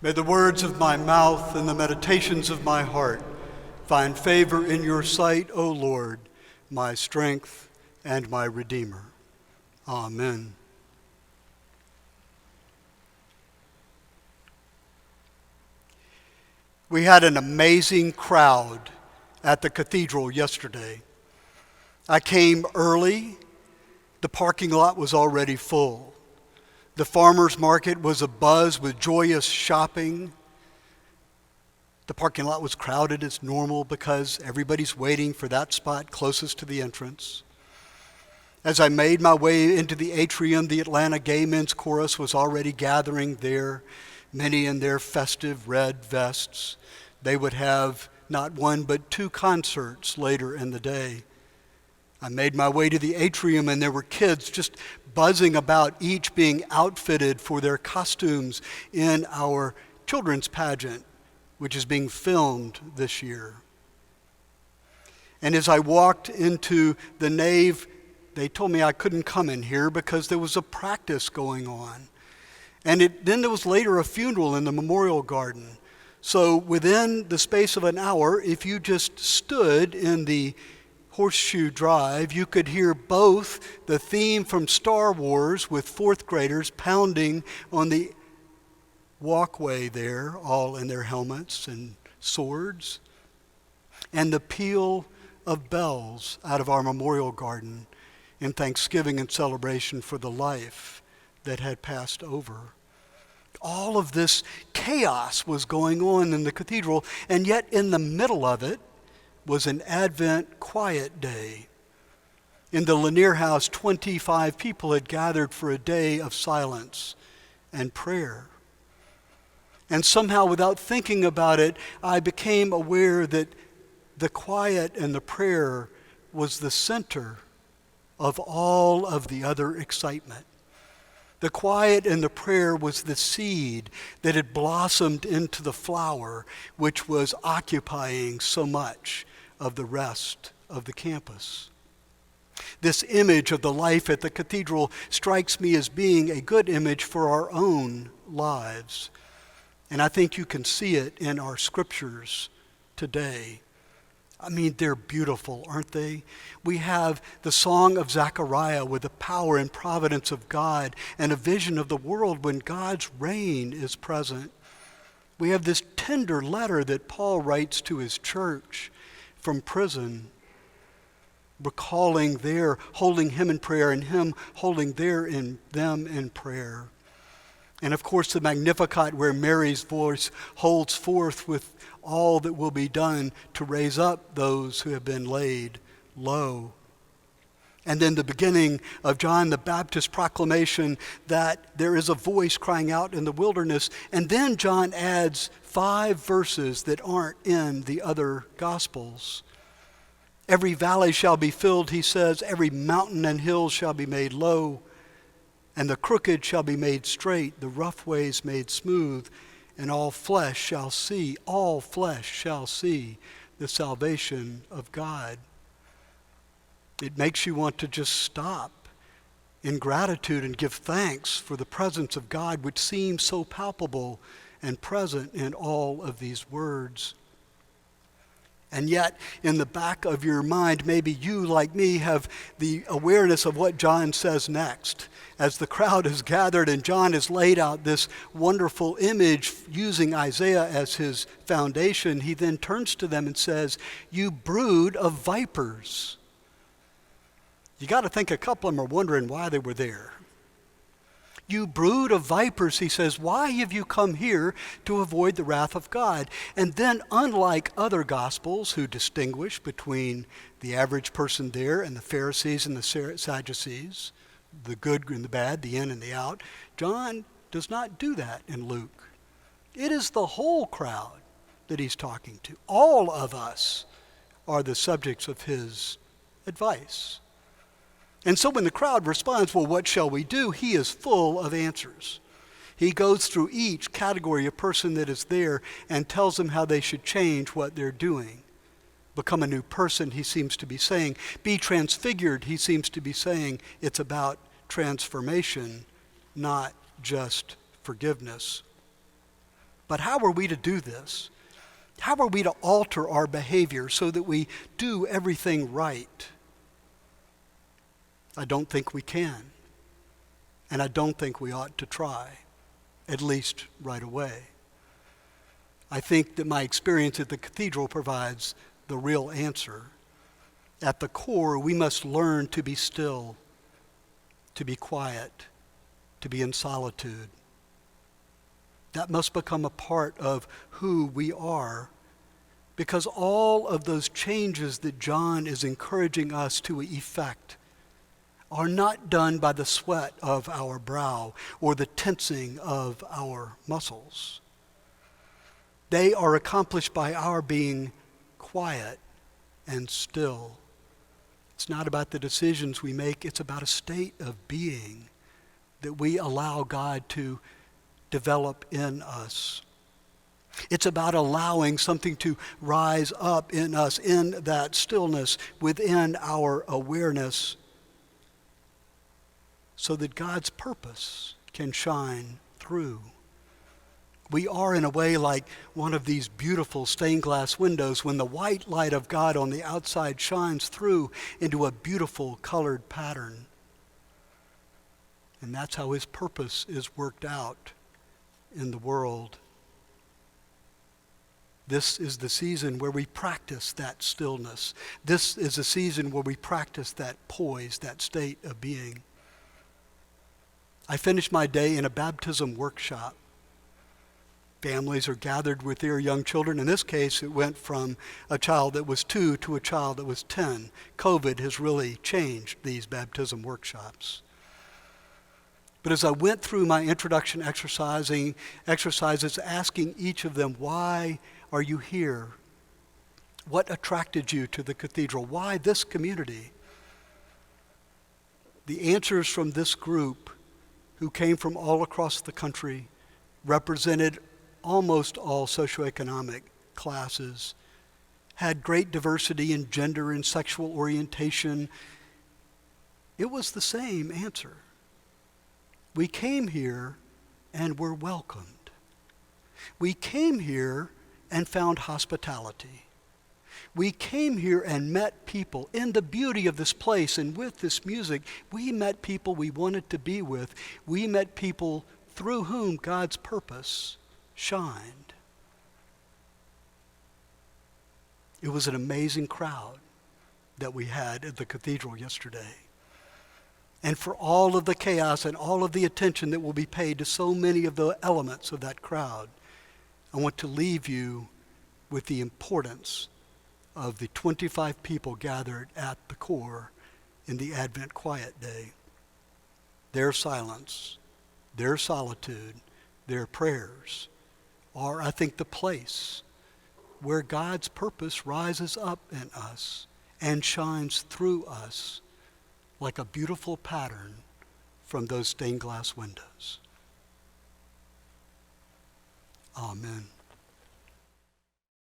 May the words of my mouth and the meditations of my heart find favor in your sight, O Lord, my strength and my Redeemer. Amen. We had an amazing crowd at the cathedral yesterday. I came early. The parking lot was already full. The farmers market was abuzz with joyous shopping. The parking lot was crowded as normal because everybody's waiting for that spot closest to the entrance. As I made my way into the atrium, the Atlanta Gay Men's Chorus was already gathering there, many in their festive red vests. They would have not one but two concerts later in the day. I made my way to the atrium and there were kids just buzzing about, each being outfitted for their costumes in our children's pageant, which is being filmed this year. And as I walked into the nave, they told me I couldn't come in here because there was a practice going on. And then there was later a funeral in the memorial garden. So within the space of an hour, if you just stood in the Horseshoe Drive, you could hear both the theme from Star Wars with fourth graders pounding on the walkway there, all in their helmets and swords, and the peal of bells out of our memorial garden in thanksgiving and celebration for the life that had passed over. All of this chaos was going on in the cathedral, and yet in the middle of it was an Advent quiet day. In the Lanier House, 25 people had gathered for a day of silence and prayer. And somehow, without thinking about it, I became aware that the quiet and the prayer was the center of all of the other excitement. The quiet and the prayer was the seed that had blossomed into the flower, which was occupying so much of the rest of the campus. This image of the life at the cathedral strikes me as being a good image for our own lives. And I think you can see it in our scriptures today. I mean, they're beautiful, aren't they? We have the song of Zechariah with the power and providence of God and a vision of the world when God's reign is present. We have this tender letter that Paul writes to his church from prison, recalling their holding him in prayer and him holding them in prayer. And of course the Magnificat, where Mary's voice holds forth with all that will be done to raise up those who have been laid low. And then the beginning of John the Baptist's proclamation that there is a voice crying out in the wilderness. And then John adds 5 verses that aren't in the other Gospels. Every valley shall be filled, he says, every mountain and hill shall be made low, and the crooked shall be made straight, the rough ways made smooth, and all flesh shall see the salvation of God. It makes you want to just stop in gratitude and give thanks for the presence of God, which seems so palpable and present in all of these words. And yet, in the back of your mind, maybe you, like me, have the awareness of what John says next. As the crowd is gathered and John has laid out this wonderful image using Isaiah as his foundation, he then turns to them and says, "You brood of vipers." You got to think a couple of them are wondering why they were there. "You brood of vipers," he says, "why have you come here to avoid the wrath of God?" And then, unlike other Gospels who distinguish between the average person there and the Pharisees and the Sadducees, the good and the bad, the in and the out, John does not do that in Luke. It is the whole crowd that he's talking to. All of us are the subjects of his advice. And so when the crowd responds, "Well, what shall we do?" he is full of answers. He goes through each category of person that is there and tells them how they should change what they're doing. Become a new person, he seems to be saying. Be transfigured, he seems to be saying. It's about transformation, not just forgiveness. But how are we to do this? How are we to alter our behavior so that we do everything right? I don't think we can. And I don't think we ought to try, at least right away. I think that my experience at the cathedral provides the real answer. At the core, we must learn to be still, to be quiet, to be in solitude. That must become a part of who we are, because all of those changes that John is encouraging us to effect are not done by the sweat of our brow or the tensing of our muscles. They are accomplished by our being quiet and still. It's not about the decisions we make, it's about a state of being that we allow God to develop in us. It's about allowing something to rise up in us in that stillness within our awareness so that God's purpose can shine through. We are in a way like one of these beautiful stained glass windows when the white light of God on the outside shines through into a beautiful colored pattern. And that's how his purpose is worked out in the world. This is the season where we practice that stillness. This is a season where we practice that poise, that state of being. I finished my day in a baptism workshop. Families are gathered with their young children. In this case, it went from a child that was 2 to a child that was 10. COVID has really changed these baptism workshops. But as I went through my introduction exercises, asking each of them, why are you here? What attracted you to the cathedral? Why this community? The answers from this group, who came from all across the country, represented almost all socioeconomic classes, had great diversity in gender and sexual orientation. It was the same answer. We came here and were welcomed. We came here and found hospitality. We came here and met people in the beauty of this place and with this music. We met people we wanted to be with. We met people through whom God's purpose shined. It was an amazing crowd that we had at the cathedral yesterday. And for all of the chaos and all of the attention that will be paid to so many of the elements of that crowd, I want to leave you with the importance of the 25 people gathered at the core in the Advent Quiet Day. Their silence, their solitude, their prayers are, I think, the place where God's purpose rises up in us and shines through us like a beautiful pattern from those stained glass windows. Amen.